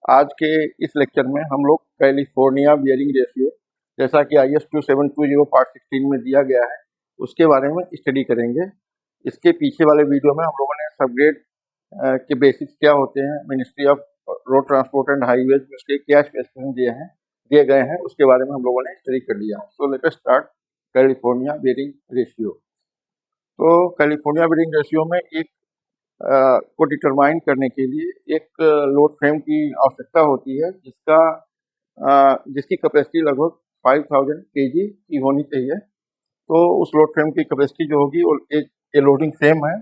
आज के इस लेक्चर में हम लोग कैलिफोर्निया बियरिंग रेशियो, जैसा कि IS 2720 पार्ट 16 में दिया गया है, उसके बारे में स्टडी करेंगे। इसके पीछे वाले वीडियो में हम लोगों ने सबग्रेड के बेसिक्स क्या होते हैं, ministry of road transport and highways में उसके क्या स्पेसिफिकेशन दिए गए हैं, उसके बारे में हम लोगों ने स्टडी कर लिया है। So let us start California bearing ratio. तो कैलिफोर्निया बियरिंग रेशियो में एक को डिटरमाइन करने के लिए एक लोड फ्रेम की आवश्यकता होती है, जिसकी कैपेसिटी लगभग 5000 kg की होनी चाहिए। तो उस लोड फ्रेम की कैपेसिटी जो होगी वो एक लोडिंग फ्रेम है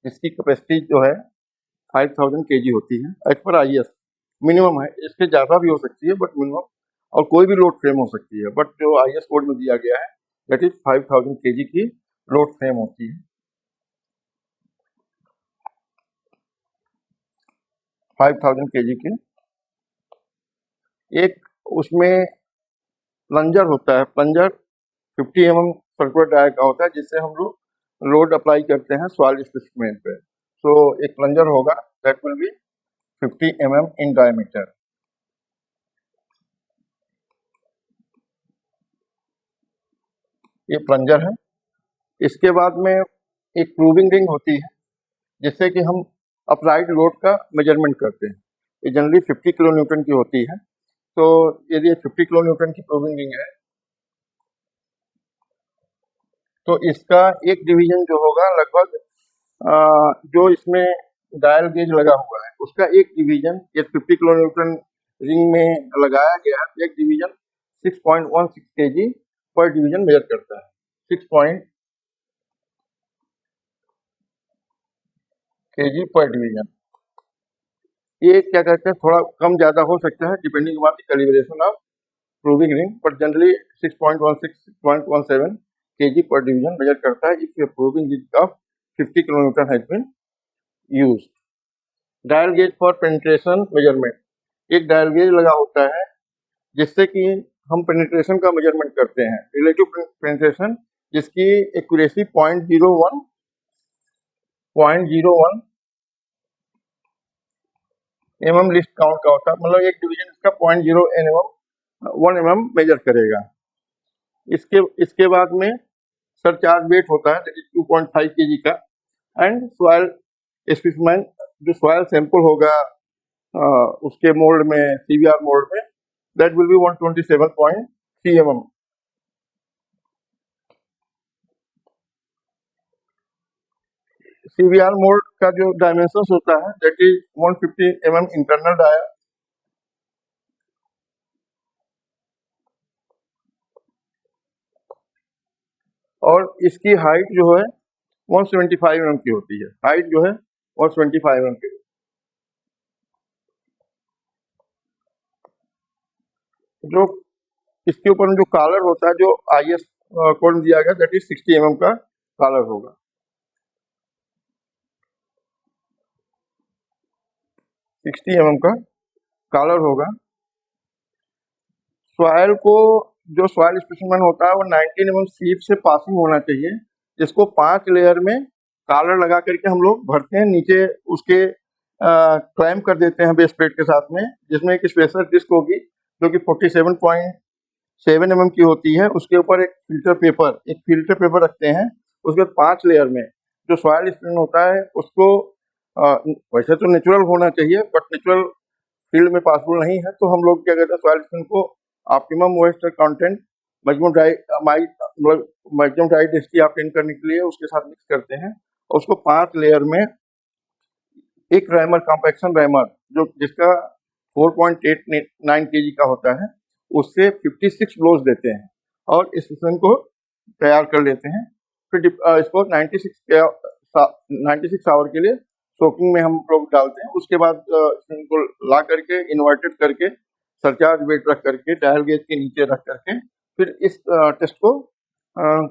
जिसकी कैपेसिटी जो है 5000 kg होती है एज पर IS। मिनिमम है, इससे ज़्यादा भी हो सकती है बट मिनिमम, और कोई भी लोड फ्रेम हो सकती है, बट जो IS कोड में दिया गया है दैट इज 5000 kg की लोड फ्रेम होती है। 5000 kg की एक उसमें प्लंजर होता है। प्लंजर 50 mm सर्कुलर डाया का होता है जिससे हम लोग लोड अप्लाई करते हैं सॉइल स्पेसिमेन पे। सो एक प्लंजर होगा that will be 50 mm in diameter. ये प्लंजर है। इसके बाद में एक प्रूविंग रिंग होती है जिससे कि हम अप्लाइड लोड का मेजरमेंट करते हैं। ये जनरली 50 किलो न्यूटन की होती है। तो यदि 50 किलो न्यूटन की प्रूविंग रिंग है तो इसका एक डिवीजन जो होगा लगभग जो इसमें डायल गेज लगा हुआ है उसका एक डिवीजन, ये 50 किलो न्यूटन रिंग में लगाया गया है, एक डिवीजन 6.16 kg पर डिवीजन मेजर करता है। 6 kg पर डिवीजन। ये क्या कहते हैं, थोड़ा कम ज़्यादा हो सकता है depending upon the calibration of proving ring, but generally 6.16 6.17 kg पर डिवीजन मेजर करता है if proving ring of 50 kilo newton has been used. Dial gauge for penetration measurement, एक डायल गेज लगा होता है जिससे कि हम पेनिट्रेशन का मेजरमेंट करते हैं, रिलेटिव पेनिट्रेशन, जिसकी एक्यूरेसी 0.01 mm लिस्ट काउंट का होता है। मतलब एक डिवीजन इसका 0.01 mm मेजर करेगा। इसके बाद में सरचार्ज वेट होता है 2.5 kg का, एंड सॉइल स्पेसिमेन, जो सॉइल सैंपल होगा उसके मोल्ड में, CBR मोल्ड में, that will be 127.3 mm। CBR mould का जो डायमेंशन होता है that is 150 mm internal dia, और इसकी हाइट जो है 175 mm की होती है। हाइट जो है 175 mm की। जो इसके ऊपर में जो कॉलर होता है, जो IS कोड में दिया गया, दैट इज 60 mm का कॉलर होगा। 60 mm का कॉलर होगा। सॉइल को, जो सॉइल स्पेसिमेन होता है वो 19 mm सीप से पासिंग होना चाहिए, जिसको 5 लेयर में कॉलर लगा करके हम लोग भरते हैं। नीचे उसके क्लैम्प कर देते हैं बेस प्लेट के साथ में, जिसमें एक स्पेशल डिस्क होगी जो कि 47.7 mm की होती है। उसके ऊपर एक फिल्टर पेपर रखते हैं। उसके 5 लेयर में जो सॉइल स्पेसिमेन होता है उसको वैसे तो नेचुरल होना चाहिए, बट नेचुरल फील्ड में पॉसिबल नहीं है, तो हम लोग क्या कहते हैं, सॉइल स्पेसिमेन को optimum moisture content, maximum dry density obtain करने के लिए उसके साथ मिक्स करते हैं, और उसको 5 लेयर में एक रैमर, कॉम्पैक्शन रैमर, जो जिसका 4.89 kg का होता है, उससे 56 ब्लोज देते हैं और इस मिश्रण को तैयार कर लेते हैं। फिर इसको 96 आवर के लिए सोकिंग में हम लोग डालते हैं। उसके बाद इनको ला करके, इन्वर्टेड करके, सरचार्ज वेट रख करके, डायल गेज के नीचे रख करके फिर इस टेस्ट को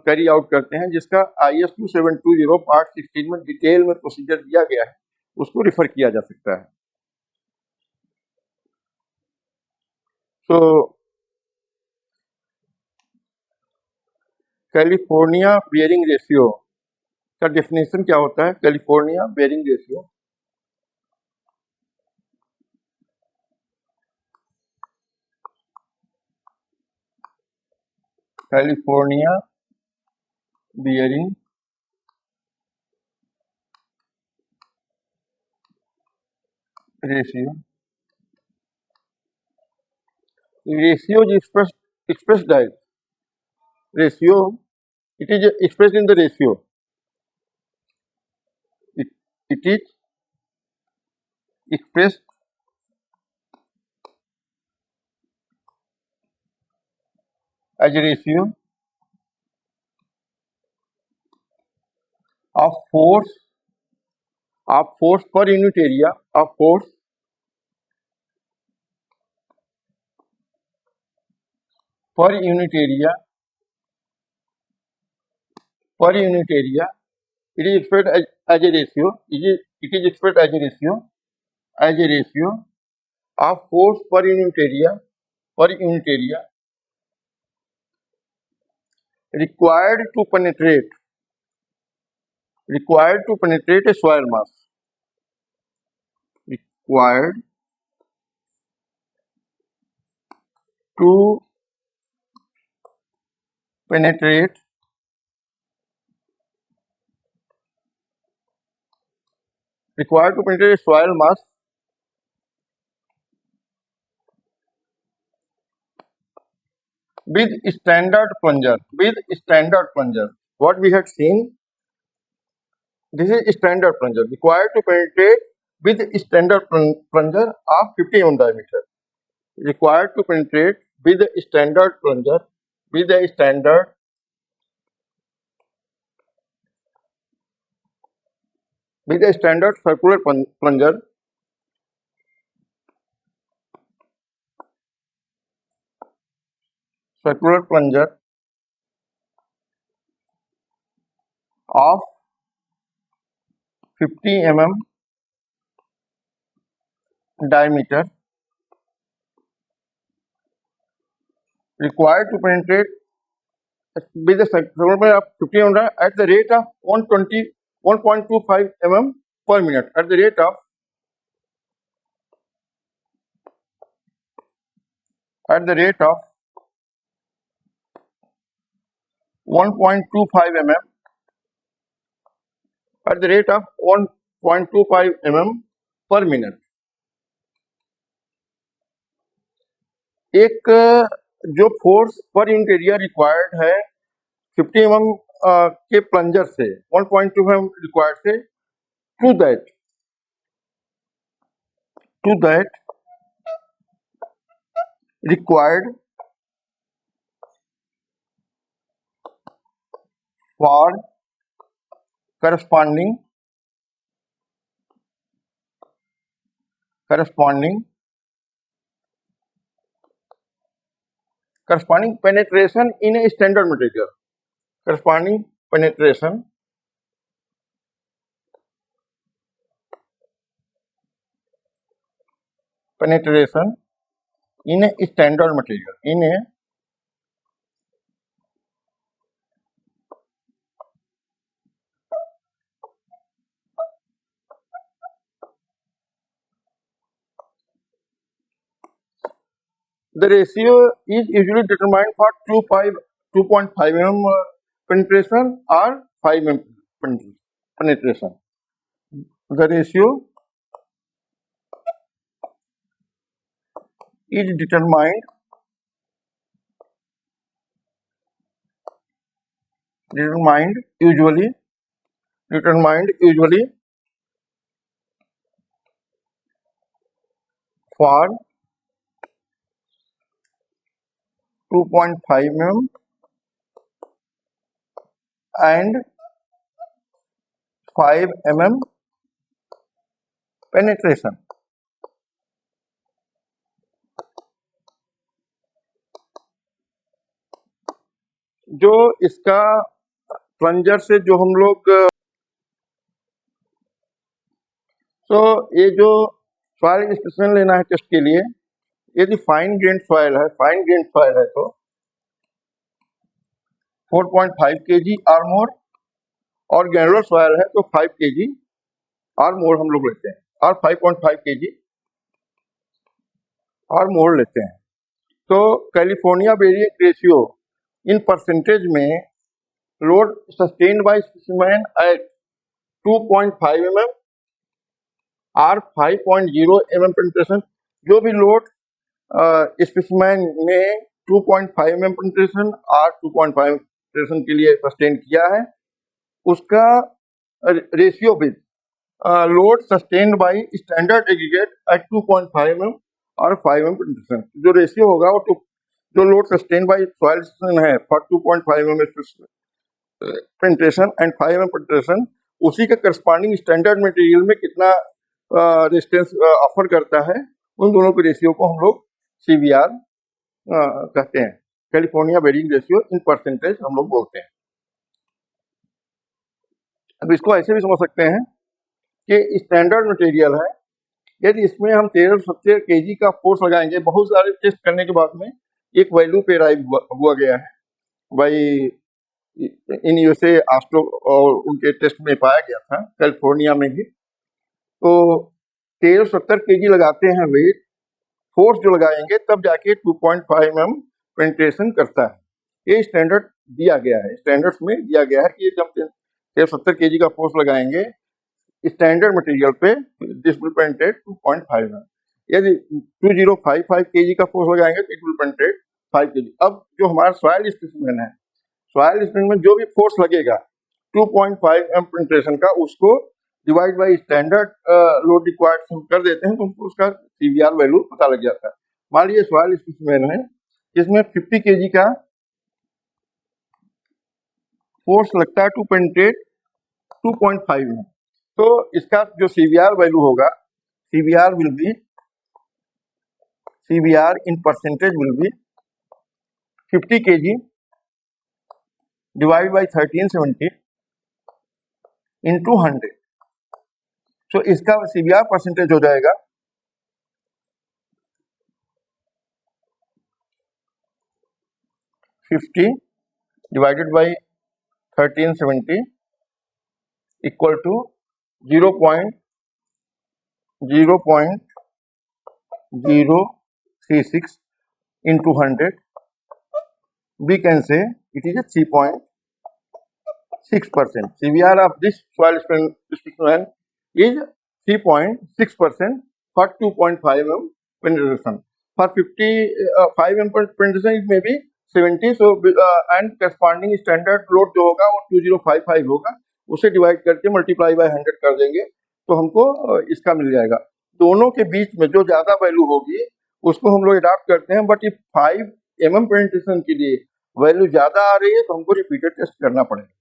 कैरी आउट करते हैं, जिसका IS 2720 पार्ट 16 में डिटेल में प्रोसीजर दिया गया है, उसको रिफर किया जा सकता है। तो कैलिफोर्निया बियरिंग रेशियो का डेफिनेशन क्या होता है? California bearing ratio California bearing ratio is expressed as ratio. It is expressed in the ratio. It is expressed as a ratio of force per unit area of force per unit area It is expressed as a ratio. It is expressed as a ratio of force per unit area required to penetrate a soil mass. Required to penetrate a soil mass with standard plunger. What we had seen, this is standard plunger required to penetrate with standard plunger of 50 mm diameter. Required to penetrate with a standard plunger with a standard circular plunger of 50 mm diameter, required to penetrate with a circular plunger of 50 mm at the rate of 1.25 mm per minute. At the rate of 1.25 mm per minute. एक जो force per unit area required है 50 mm के plunger से 1.25 mm required से to that required for corresponding penetration in a standard material. Corresponding penetration in a standard material. The ratio is usually determined for 2.5 mm penetration or 5 mm penetration. The ratio is determined usually for 2.5 mm and 5 mm penetration. जो इसका plunger से जो हम लोग तो ये जो soil specimen लेना है टेस्ट के लिए, यदि फाइन ग्रेन सॉइल है तो 4.5 kg और मोर, और ग्रेनुलर सॉइल है तो 5 kg और मोर हम लोग लेते हैं, और 5.5 kg और मोर लेते हैं. तो California bearing ratio in percentage में load sustained by specimen at 2.5 mm और 5.0 mm पेनिट्रेशन, जो भी लोड स्पेसिमेन ने 2.5 mm पेनिट्रेशन और 2.5 पेनिट्रेशन के लिए सस्टेन किया है, उसका ratio with load sustained by standard aggregate at 2.5 mm और 5 mm पेनिट्रेशन, जो रेशियो होगा वो जो लोड सस्टेन बाय सॉइल है for 2.5 mm penetration and 5 mm penetration, उसी के करस्पॉन्डिंग स्टैंडर्ड मटेरियल में कितना रेजिस्टेंस ऑफर करता है, उन दोनों के रेशियो को हम लोग CVR कहते हैं, California bearing ratio in percentage हम लोग बोलते हैं। अब इसको ऐसे भी समझ सकते हैं कि स्टैंडर्ड मटेरियल है, यदि इसमें हम 1370 kg का फोर्स लगाएंगे, बहुत सारे टेस्ट करने के बाद में एक वैल्यू पे अराइव हुआ गया है भाई इन यूएसए आस्ट्रो और उनके टेस्ट में पाया गया था कैलिफोर्निया में भी। तो 1370 kg लगाते हैं वेट, फोर्स जो लगाएंगे तब जाके 2.5 mm पेनिट्रेशन करता है, ये स्टैंडर्ड दिया गया है, स्टैंडर्ड्स में दिया गया है कि जब 1370 kg का फोर्स लगाएंगे स्टैंडर्ड मटेरियल पे दिस विल पेनिट्रेट 2.5 mm, यदि 2055 kg का फोर्स लगाएंगे तो इट विल पेनिट्रेट 5 kg। अब जो हमारा सॉइल स्पेसिमेन है, सॉइल स्पेसिमेन में जो भी फोर्स लगेगा 2.5 mm पेनिट्रेशन का, उसको divide by standard load required हम कर देते हैं, तो हमको उसका CVR वैल्यू पता लग जाता है। मान लीजिए सॉइल स्पेसिमेन है जिसमें 50 kg का फोर्स लगता है टू पेनिट्रेट 2.5 mm, तो इसका जो CVR वैल्यू होगा, CVR in percentage will be 50 kg divide by 1370 into 100, तो इसका CVR परसेंटेज हो जाएगा 50 divided by 1370 equal to 0.036 into 100. We can say it is a 3.6%. CVR of this soil specimen is 3.6% for 2.5 mm penetration. For 5 mm penetration it may be 70. So and corresponding standard load जो होगा वो 2055 होगा, उसे divide करके multiply by 100 कर देंगे तो हमको इसका मिल जाएगा। दोनों के बीच में जो ज्यादा वैल्यू होगी उसको हम लोग अडॉप्ट करते हैं, बट इफ 5 mm पेनिट्रेशन के लिए वैल्यू ज्यादा आ रही है तो हमको रिपीटेड टेस्ट करना पड़ेगा।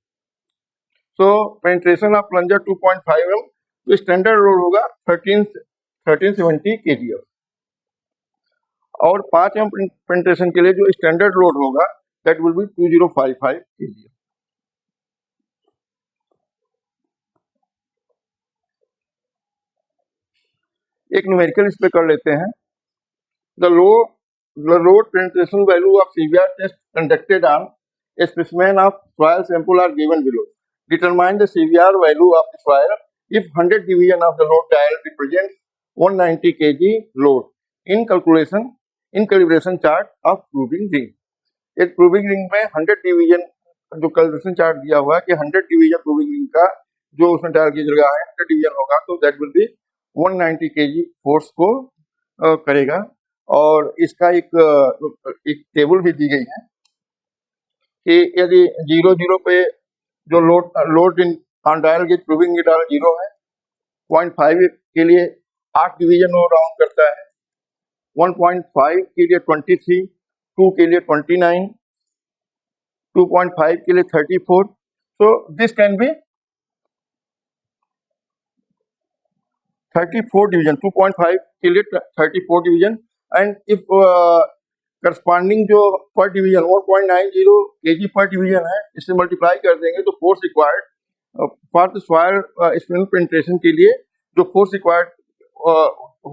सो पेनिट्रेशन ऑफ प्लंजर 2.5 mm, तो स्टैंडर्ड लोड होगा 1370 kg, और 5 mm पेनिट्रेशन के लिए जो स्टैंडर्ड लोड होगा दैट विल बी 2055 kg। एक न्यूमेरिकल इस पे कर लेते हैं। The load penetration value of CVR test conducted on a specimen of soil sample are given below. Determine the CVR value of the soil if 100 division of the load dial represents 190 kg load in calibration chart of proving ring. एक proving ring में 100 division जो calibration chart दिया हुआ है कि 100 division proving ring का जो उसमें डायल की जगह है 100 डिवीजन होगा, तो that will be 190 kg force को करेगा। और इसका एक टेबल भी दी गई है कि यदि 0 पे जो load in on dial gauge proving dial 0 है, 0.5 के लिए 8 डिवीजन वो राउंड करता है, 1.5 के लिए 23, 2 के लिए 29, 2.5 के लिए 34, so this can be 34 division, 2.5 के लिए 34 डिवीजन, एंड इफ करस्पॉन्डिंग जो पर डिवीजन 1.90 kg पर डिवीजन है, इससे मल्टीप्लाई कर देंगे तो force required for the soil spin penetration के लिए जो फोर्स रिक्वायर्ड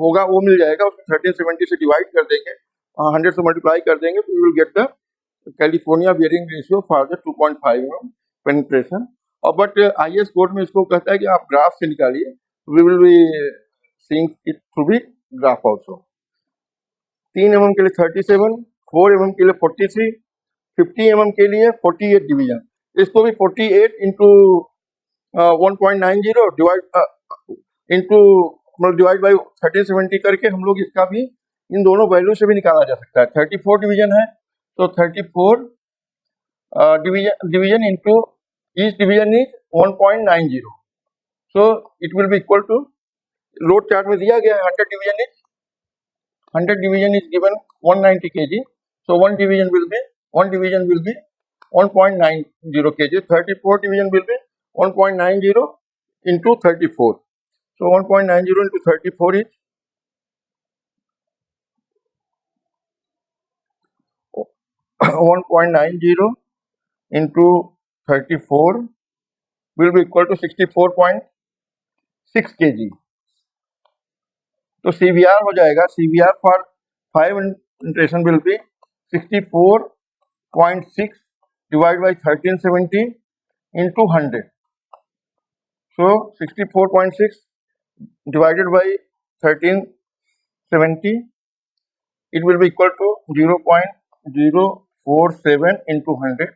होगा वो मिल जाएगा, उसको 1370 से डिवाइड कर देंगे, 100 से मल्टीप्लाई कर देंगे तो you will get the California bearing ratio for the 2.5 mm penetration. और बट IS कोड में इसको कहता है कि आप ग्राफ से निकालिए, we will be seeing it through be graph also. 3 mm के लिए 37, 4 mm के लिए 43, 50 mm के लिए 48 डिवीजन, इसको भी 48 इंटू 1.90 डिवाइड बाई 1370 करके हम लोग इसका भी इन दोनों वैल्यू से भी निकाला जा सकता है। 34 डिवीजन है तो 34 division into each division is 1.90, so it will be equal to, load chart में दिया गया है 100 division is given 190 kg, so one division will be 1.90 kg, 34 division will be 1.90 into 34, so 1.90 into 34 is 1.90 into 34 will be equal to 64.6 kg. तो CVR हो जाएगा, CVR for 5 indentation will be 64.6 divide by 1370 into 100. So 64.6 divided by 1370, it will be equal to 0.047 into 100.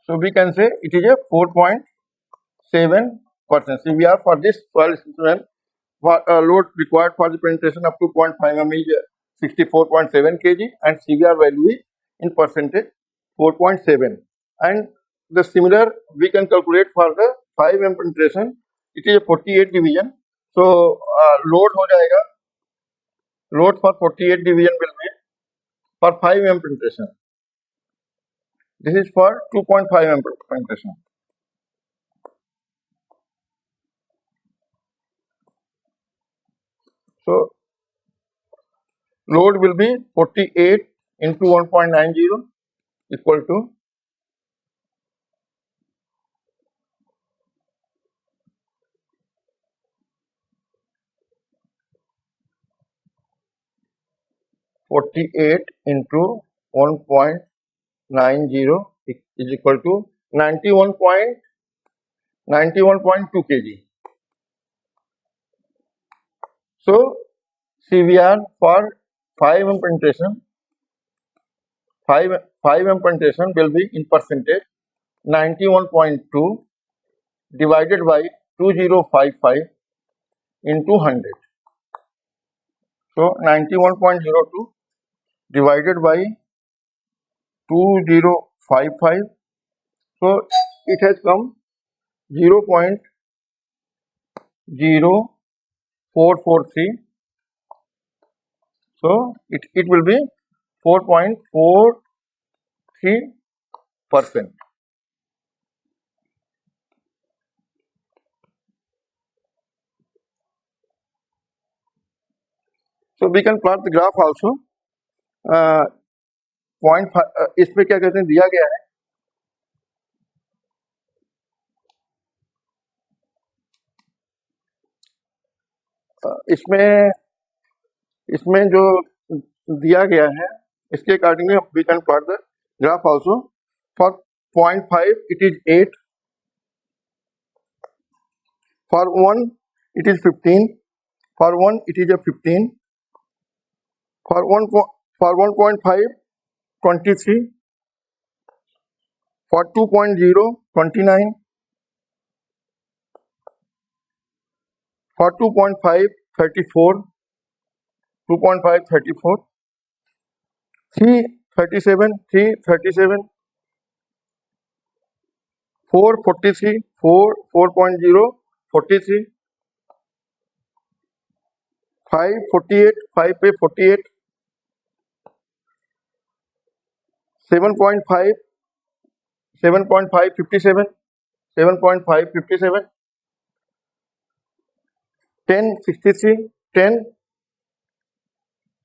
So we can say it is a 4.7%. CVR for this soil specimen load required for the penetration up to 0.5 mm is 64.7 kg and CVR value is in percentage 4.7. And the similar we can calculate for the 5 mm penetration, it is a 48 division. So load हो जाएगा, load for 48 division will be for 5 mm penetration. This is for 2.5 mm penetration. So load will be 48 into 1.90 equal to 48 into 1.90 is equal to 91.2 kg. So CVR for 5 mm penetration, 5 mm penetration will be in percentage 91.2 divided by 2055 into 100. So 91.02 divided by 2055, so it has come 0.0443, so it will be 4.43%. So we can plot the graph also. Point इसमें क्या कहते हैं दिया गया है, इसमें जो दिया गया है इसके accordingly we can plot the graph also. For 0.5 it is 8, for 1 it is 15, for 1 it is a 15, for 1.5 23, for 2.0 29, for 2.5 34, 2.5 34, 3 37, 3 37, 4 43, 4 4.0 43, 5 48, 5 पे 48, 7.5 7.5 57, 7.5 57, 10 63, 10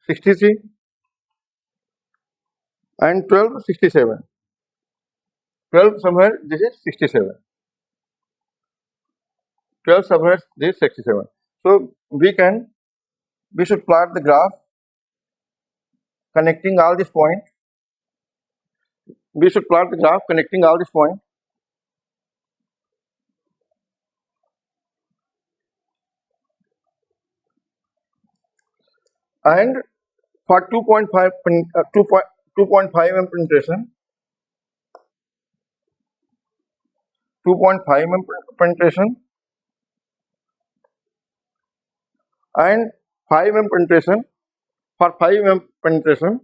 63, and 12 67, 12 somewhere this is 67, 12 somewhere this is 67. So we should plot the graph connecting all these points. We should plot the graph connecting all these points. And for 2.5 mm penetration, 2.5 mm penetration and 5 mm penetration. For 5 mm penetration,